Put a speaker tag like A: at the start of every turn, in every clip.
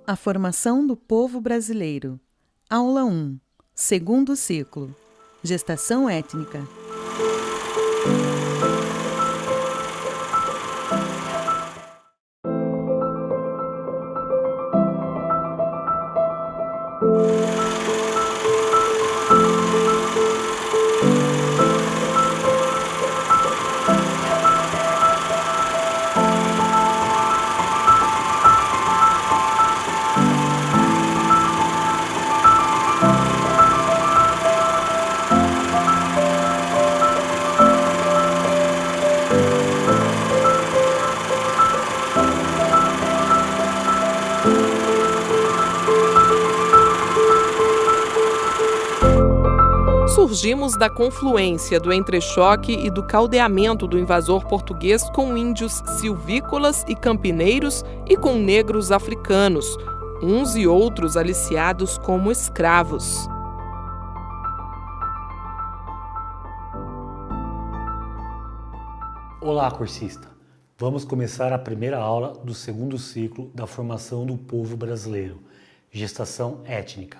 A: A formação do povo brasileiro. Aula 1. Segundo ciclo. Gestação étnica.
B: Surgimos da confluência do entrechoque e do caldeamento do invasor português com índios silvícolas e campineiros e com negros africanos, uns e outros aliciados como escravos.
C: Olá, cursista! Vamos começar a primeira aula do segundo ciclo da formação do povo brasileiro, Gestação Étnica.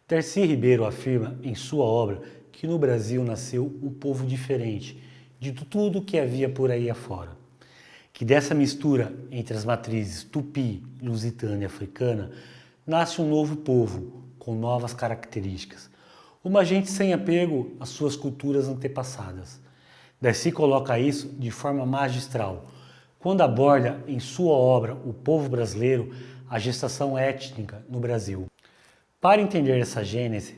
C: Darcy Ribeiro afirma em sua obra que no Brasil nasceu um povo diferente de tudo que havia por aí afora. Que dessa mistura entre as matrizes tupi, lusitana e africana, nasce um novo povo com novas características. Uma gente sem apego às suas culturas antepassadas. Darcy coloca isso de forma magistral, quando aborda em sua obra O Povo Brasileiro, a gestação étnica no Brasil. Para entender essa gênese,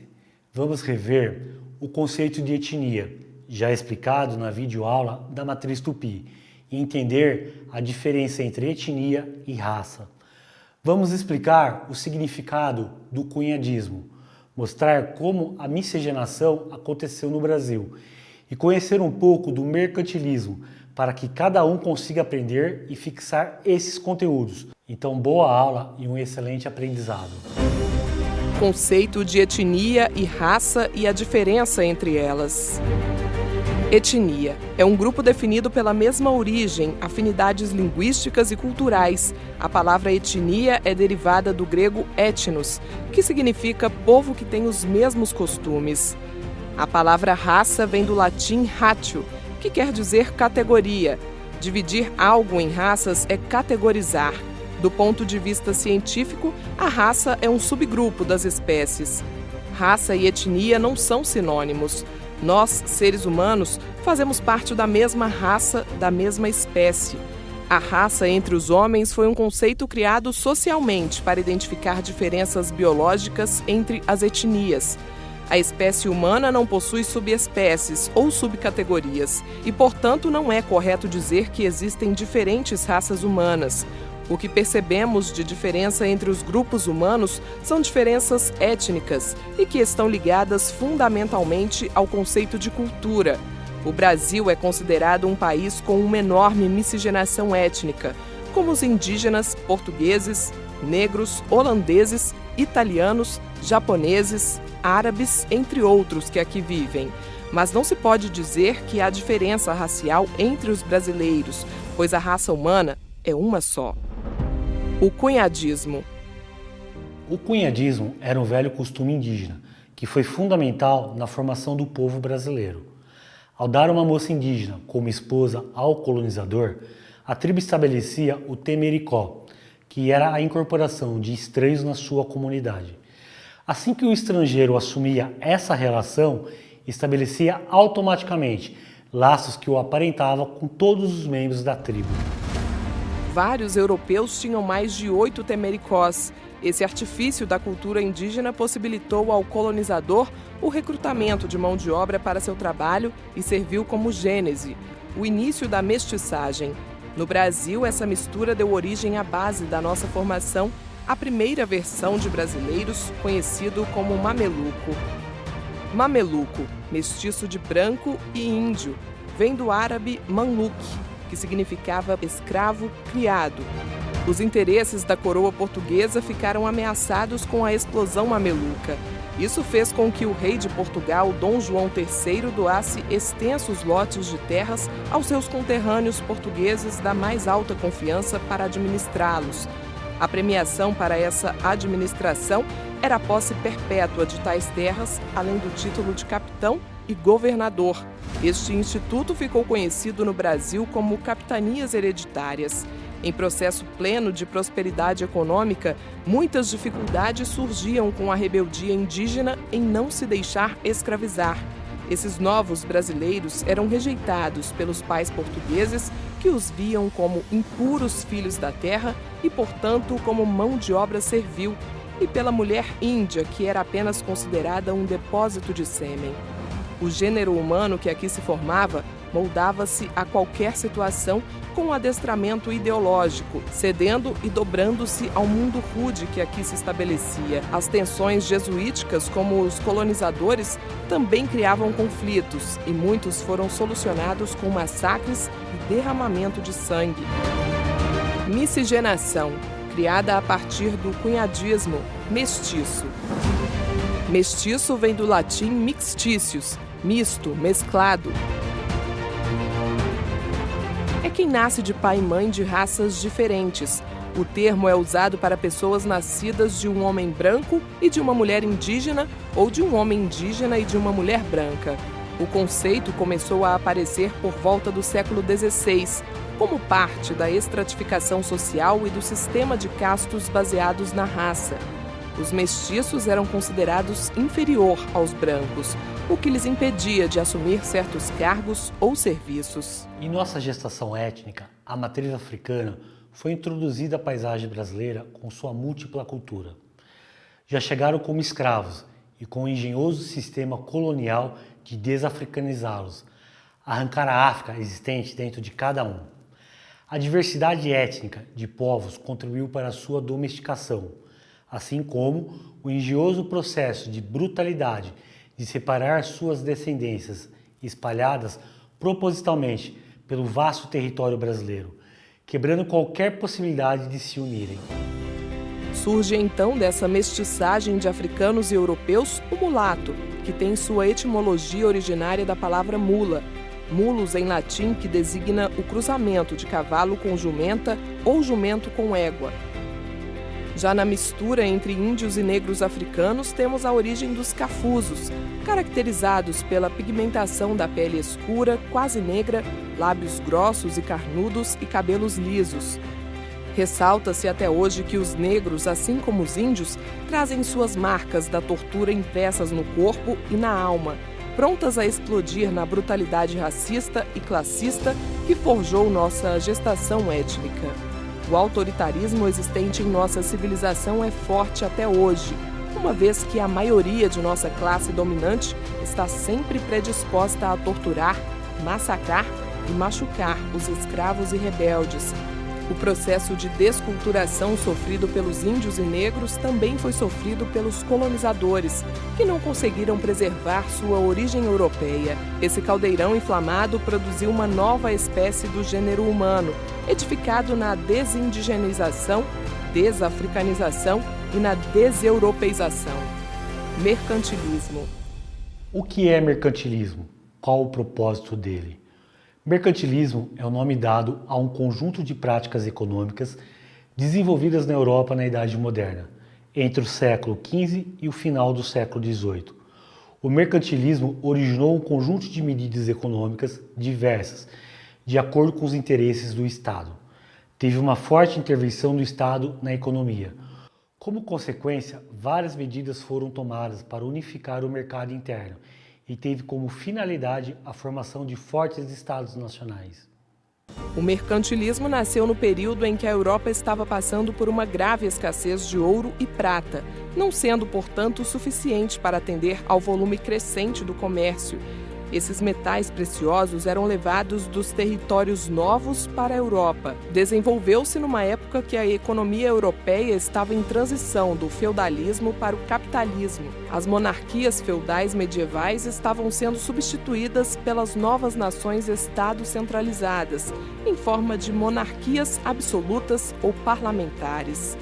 C: vamos rever o conceito de etnia, já explicado na videoaula da matriz tupi, e entender a diferença entre etnia e raça. Vamos explicar o significado do cunhadismo, mostrar como a miscigenação aconteceu no Brasil e conhecer um pouco do mercantilismo para que cada um consiga aprender e fixar esses conteúdos. Então, boa aula e um excelente aprendizado.
B: Conceito de etnia e raça e a diferença entre elas. Etnia é um grupo definido pela mesma origem, afinidades linguísticas e culturais. A palavra etnia é derivada do grego etnos, que significa povo que tem os mesmos costumes. A palavra raça vem do latim ratio, que quer dizer categoria. Dividir algo em raças é categorizar. Do ponto de vista científico, a raça é um subgrupo das espécies. Raça e etnia não são sinônimos. Nós, seres humanos, fazemos parte da mesma raça, da mesma espécie. A raça entre os homens foi um conceito criado socialmente para identificar diferenças biológicas entre as etnias. A espécie humana não possui subespécies ou subcategorias e, portanto, não é correto dizer que existem diferentes raças humanas. O que percebemos de diferença entre os grupos humanos são diferenças étnicas e que estão ligadas fundamentalmente ao conceito de cultura. O Brasil é considerado um país com uma enorme miscigenação étnica, como os indígenas, portugueses, negros, holandeses, italianos, japoneses, árabes, entre outros que aqui vivem. Mas não se pode dizer que há diferença racial entre os brasileiros, pois a raça humana é uma só. O cunhadismo.
C: O cunhadismo era um velho costume indígena, que foi fundamental na formação do povo brasileiro. Ao dar uma moça indígena como esposa ao colonizador, a tribo estabelecia o temericó, que era a incorporação de estranhos na sua comunidade. Assim que o estrangeiro assumia essa relação, estabelecia automaticamente laços que o aparentavam com todos os membros da tribo.
B: Vários europeus tinham mais de 8 temericós. Esse artifício da cultura indígena possibilitou ao colonizador o recrutamento de mão de obra para seu trabalho e serviu como gênese, o início da mestiçagem. No Brasil, essa mistura deu origem à base da nossa formação, a primeira versão de brasileiros, conhecido como mameluco. Mameluco, mestiço de branco e índio, vem do árabe mamluk, que significava escravo criado. Os interesses da coroa portuguesa ficaram ameaçados com a explosão mameluca. Isso fez com que o rei de Portugal, Dom João III, doasse extensos lotes de terras aos seus conterrâneos portugueses da mais alta confiança para administrá-los. A premiação para essa administração era a posse perpétua de tais terras, além do título de capitão e governador. Este instituto ficou conhecido no Brasil como capitanias hereditárias. Em processo pleno de prosperidade econômica, muitas dificuldades surgiam com a rebeldia indígena em não se deixar escravizar. Esses novos brasileiros eram rejeitados pelos pais portugueses, que os viam como impuros filhos da terra e, portanto, como mão de obra servil, e pela mulher índia, que era apenas considerada um depósito de sêmen. O gênero humano que aqui se formava moldava-se a qualquer situação com um adestramento ideológico, cedendo e dobrando-se ao mundo rude que aqui se estabelecia. As tensões jesuíticas, como os colonizadores, também criavam conflitos, e muitos foram solucionados com massacres e derramamento de sangue. Miscigenação, criada a partir do cunhadismo, mestiço. Mestiço vem do latim mixticius, misto, mesclado. É quem nasce de pai e mãe de raças diferentes. O termo é usado para pessoas nascidas de um homem branco e de uma mulher indígena, ou de um homem indígena e de uma mulher branca. O conceito começou a aparecer por volta do século XVI, como parte da estratificação social e do sistema de castos baseados na raça. Os mestiços eram considerados inferior aos brancos, o que lhes impedia de assumir certos cargos ou serviços.
C: Em nossa gestação étnica, a matriz africana foi introduzida à paisagem brasileira com sua múltipla cultura. Já chegaram como escravos e com um engenhoso sistema colonial de desafricanizá-los, arrancar a África existente dentro de cada um. A diversidade étnica de povos contribuiu para a sua domesticação, assim como o engenhoso processo de brutalidade de separar suas descendências espalhadas propositalmente pelo vasto território brasileiro, quebrando qualquer possibilidade de se unirem.
B: Surge então dessa mestiçagem de africanos e europeus o mulato, que tem sua etimologia originária da palavra mula, mulus em latim, que designa o cruzamento de cavalo com jumenta ou jumento com égua. Já na mistura entre índios e negros africanos, temos a origem dos cafusos, caracterizados pela pigmentação da pele escura, quase negra, lábios grossos e carnudos e cabelos lisos. Ressalta-se até hoje que os negros, assim como os índios, trazem suas marcas da tortura impressas no corpo e na alma, prontas a explodir na brutalidade racista e classista que forjou nossa gestação étnica. O autoritarismo existente em nossa civilização é forte até hoje, uma vez que a maioria de nossa classe dominante está sempre predisposta a torturar, massacrar e machucar os escravos e rebeldes. O processo de desculturação sofrido pelos índios e negros também foi sofrido pelos colonizadores, que não conseguiram preservar sua origem europeia. Esse caldeirão inflamado produziu uma nova espécie do gênero humano, edificado na desindigenização, desafricanização e na deseuropeização. Mercantilismo.
C: O que é mercantilismo? Qual o propósito dele? Mercantilismo é o nome dado a um conjunto de práticas econômicas desenvolvidas na Europa na Idade Moderna, entre o século XV e o final do século XVIII. O mercantilismo originou um conjunto de medidas econômicas diversas, de acordo com os interesses do Estado. Teve uma forte intervenção do Estado na economia. Como consequência, várias medidas foram tomadas para unificar o mercado interno e teve como finalidade a formação de fortes estados nacionais.
B: O mercantilismo nasceu no período em que a Europa estava passando por uma grave escassez de ouro e prata, não sendo, portanto, suficiente para atender ao volume crescente do comércio. Esses metais preciosos eram levados dos territórios novos para a Europa. Desenvolveu-se numa época que a economia europeia estava em transição do feudalismo para o capitalismo. As monarquias feudais medievais estavam sendo substituídas pelas novas nações-estado centralizadas, em forma de monarquias absolutas ou parlamentares.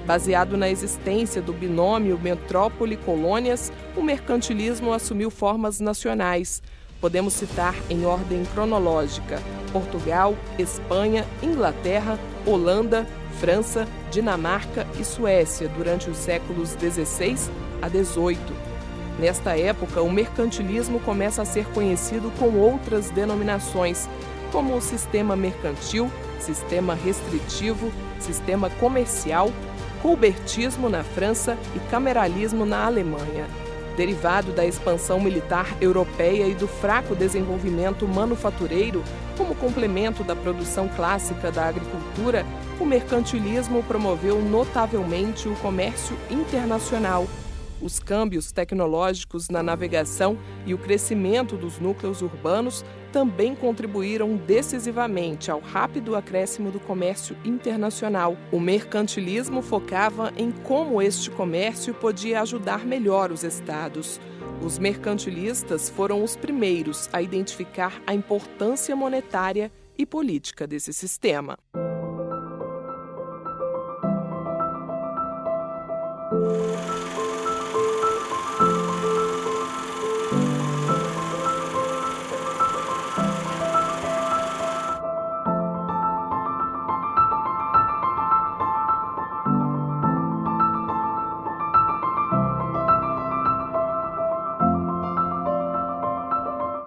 B: Baseado na existência do binômio metrópole-colônias, o mercantilismo assumiu formas nacionais. Podemos citar em ordem cronológica: Portugal, Espanha, Inglaterra, Holanda, França, Dinamarca e Suécia durante os séculos XVI a XVIII. Nesta época, o mercantilismo começa a ser conhecido com outras denominações, como o sistema mercantil, sistema restritivo, sistema comercial, colbertismo na França e cameralismo na Alemanha. Derivado da expansão militar europeia e do fraco desenvolvimento manufatureiro, como complemento da produção clássica da agricultura, o mercantilismo promoveu notavelmente o comércio internacional. Os câmbios tecnológicos na navegação e o crescimento dos núcleos urbanos também contribuíram decisivamente ao rápido acréscimo do comércio internacional. O mercantilismo focava em como este comércio podia ajudar melhor os estados. Os mercantilistas foram os primeiros a identificar a importância monetária e política desse sistema.